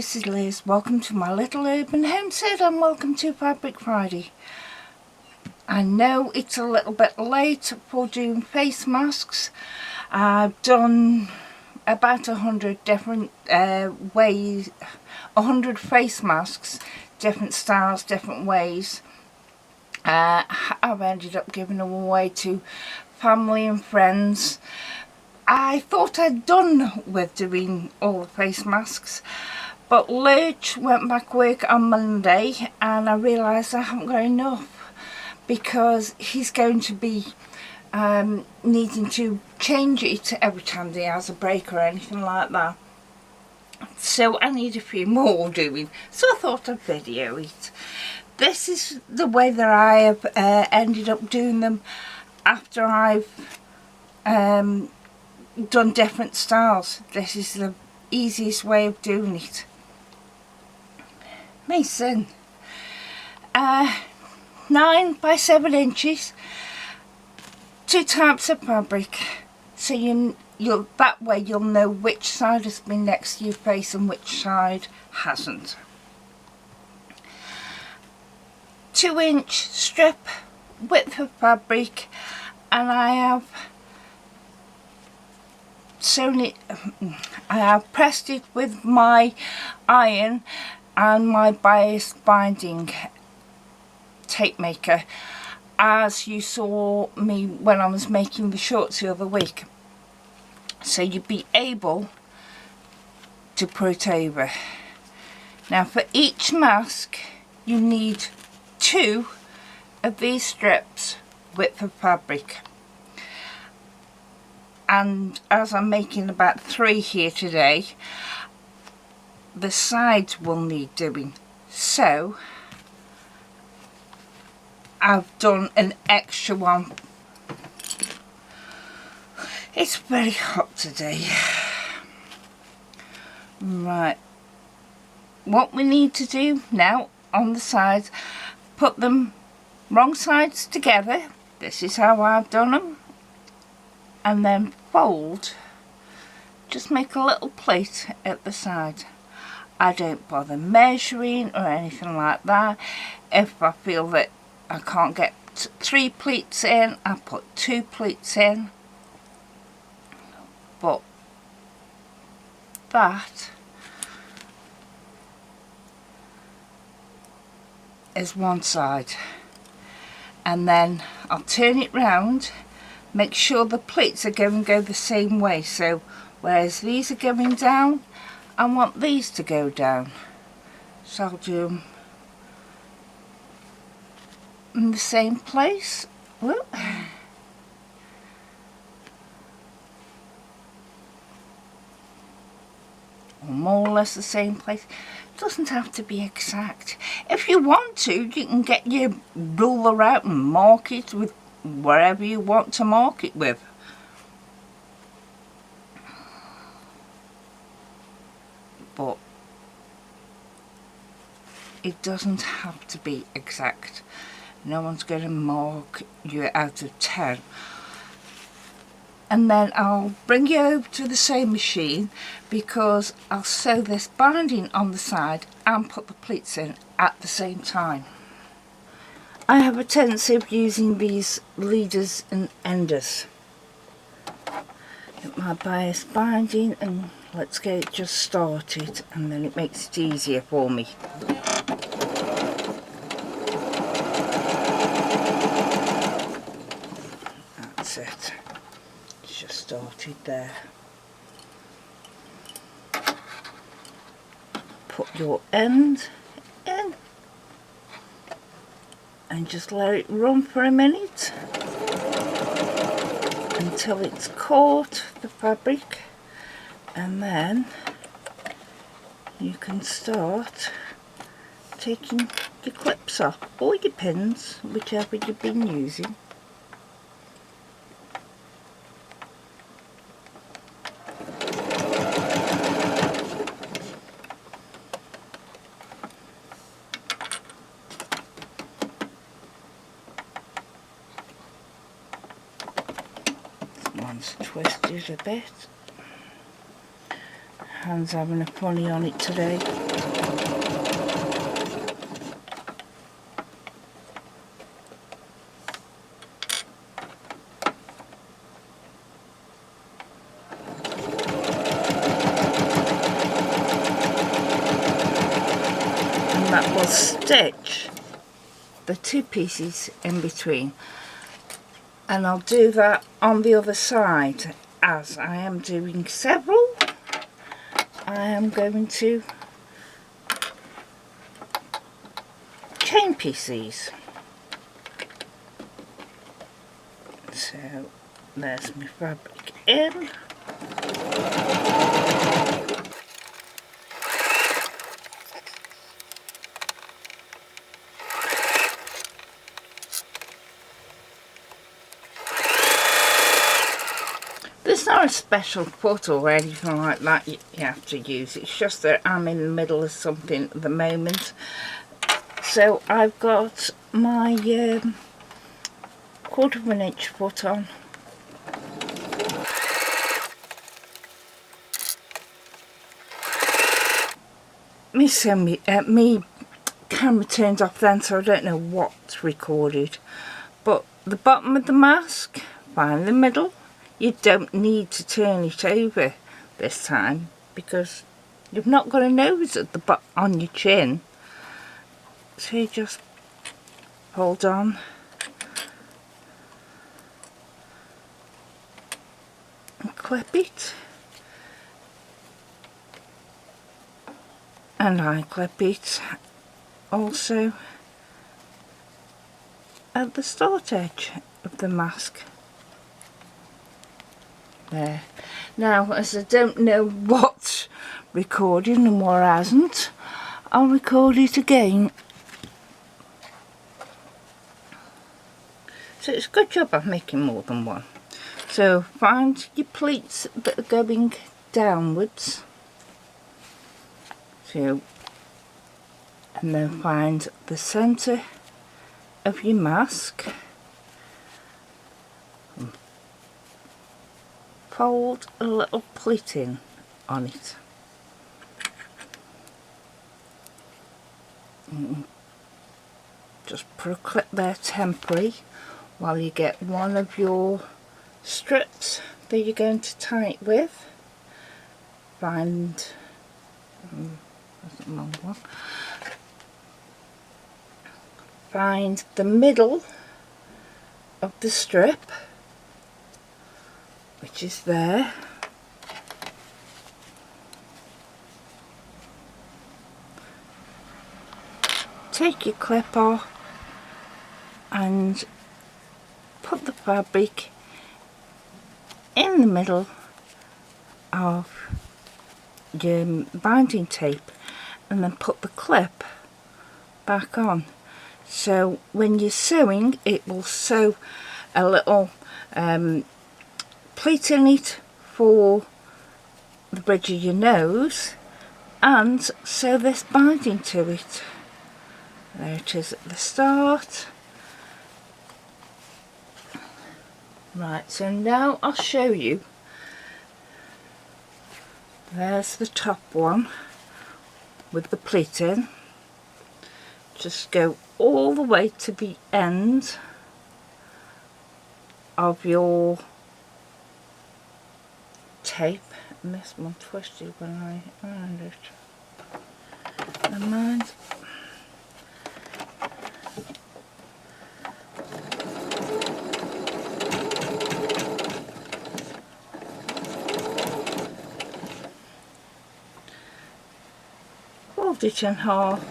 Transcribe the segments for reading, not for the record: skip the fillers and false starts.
this is Liz. Welcome to my little urban homestead and welcome to Fabric Friday. I know it's a little bit late for doing face masks. I've done about 100 different ways, 100 face masks, different styles, different ways. I've ended up giving them away to family and friends. I thought I'd done with doing all the face masks, but Lurch went back work on Monday and I realised I haven't got enough because he's going to be needing to change it every time he has a break or anything like that. So I need a few more doing, so I thought I'd video it. This is the way that I have ended up doing them after I've done different styles. This is the easiest way of doing it. Mason, 9 by 7 inches, 2 types of fabric, so you'll that way you'll know which side has been next to your face and which side hasn't. 2-inch strip width of fabric, and I have sewn it, I have pressed it with my iron and my bias binding tape maker, as you saw me when I was making the shorts the other week, so you'd be able to put it over. Now for each mask you need 2 of these strips width of fabric, and as I'm making about 3 here today, the sides will need doing, so I've done an extra one. It's very hot today. Right, what we need to do now on the sides, put them wrong sides together. This is how I've done them, and then fold, just make a little plate at the side. I don't bother measuring or anything like that. If I feel that I can't get 3 pleats in, I put 2 pleats in, but that is one side, and then I'll turn it round, make sure the pleats are going to go the same way, so whereas these are going down, I want these to go down, so I'll do them in the same place. Whoop. Or more or less the same place. It doesn't have to be exact. If you want to, you can get your ruler out and mark it with wherever you want to mark it with. But it doesn't have to be exact. No one's going to mark you out of 10. And then I'll bring you over to the sewing machine, because I'll sew this binding on the side and put the pleats in at the same time. I have a tendency of using these leaders and enders. Get my bias binding and let's get it just started, and then it makes it easier for me. That's it. It's just started there. Put your end in and just let it run for a minute until it's caught the fabric, and then you can start taking your clips off, or your pins, whichever you've been using. One's twisted a bit. Hand's having a funny on it today. that will stitch the two pieces in between, and I'll do that on the other side. As I am doing several, I am going to chain pieces. So there's my fabric in. There's not a special foot or anything like that you have to use. It's just that I'm in the middle of something at the moment. So I've got my 1/4 inch foot on. Me camera turned off then, so I don't know what's recorded. But the bottom of the mask, find the middle. You don't need to turn it over this time because you've not got a nose at the on your chin. So you just hold on and clip it, and I clip it also at the start edge of the mask. There. Now, as I don't know what's recording and what hasn't, I'll record it again. So it's a good job I'm making more than one. So find your pleats that are going downwards. So, and then find the centre of your mask. Fold a little pleat in on it. Just put a clip there temporary while you get one of your strips that you're going to tie it with. Find that's the wrong one. Find the middle of the strip, which is there. Take your clip off and put the fabric in the middle of your binding tape and then put the clip back on. So when you're sewing, it will sew a little pleat in it for the bridge of your nose and sew this binding to it. There it is at the start. Right, so now I'll show you. There's the top one with the pleat in. Just go all the way to the end of your tape, and this one twisted when I ironed it. Never mind. Fold it in half.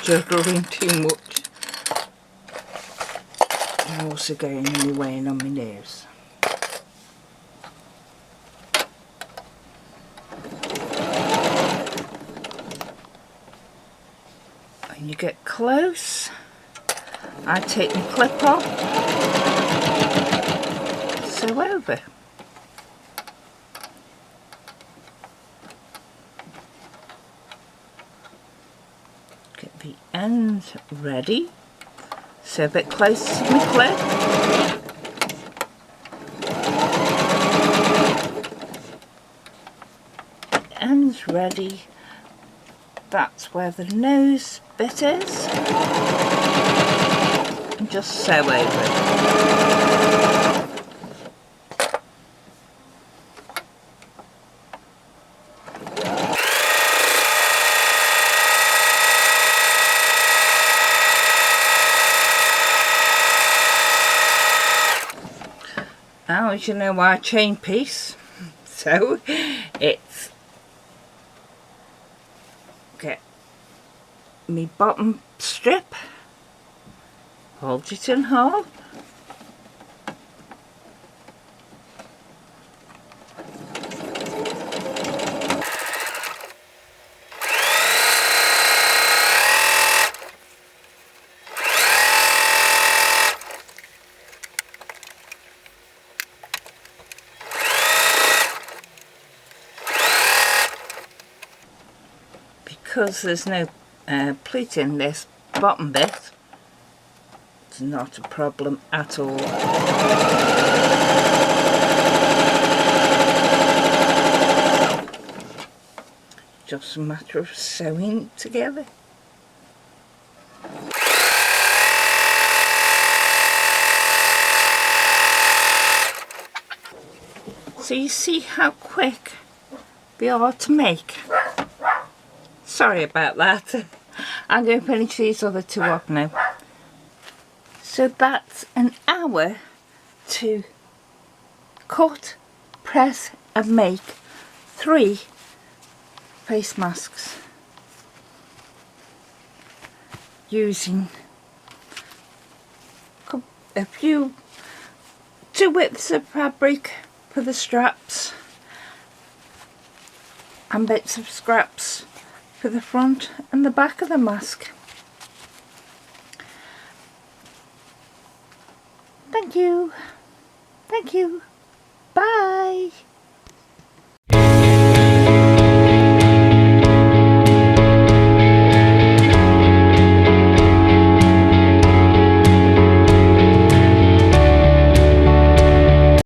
Juggling too much. I'm also going in the way and on my nose. When you get close, I take my clip off, sew over. Get the end ready, sew a bit close to my clip, ready. That's where the nose bit is. And just sew over it. Now, as you know, our chain piece, so it's get me bottom strip, hold it in half, because there's no pleat in this bottom bit. It's not a problem at all. Just a matter of sewing together. So you see how quick they are to make. Sorry about that. I'm going to finish these other two off now. So that's an hour to cut, press and make 3 face masks using a few 2 widths of fabric for the straps and bits of scraps for the front and the back of the mask. Thank you. Thank you. Bye.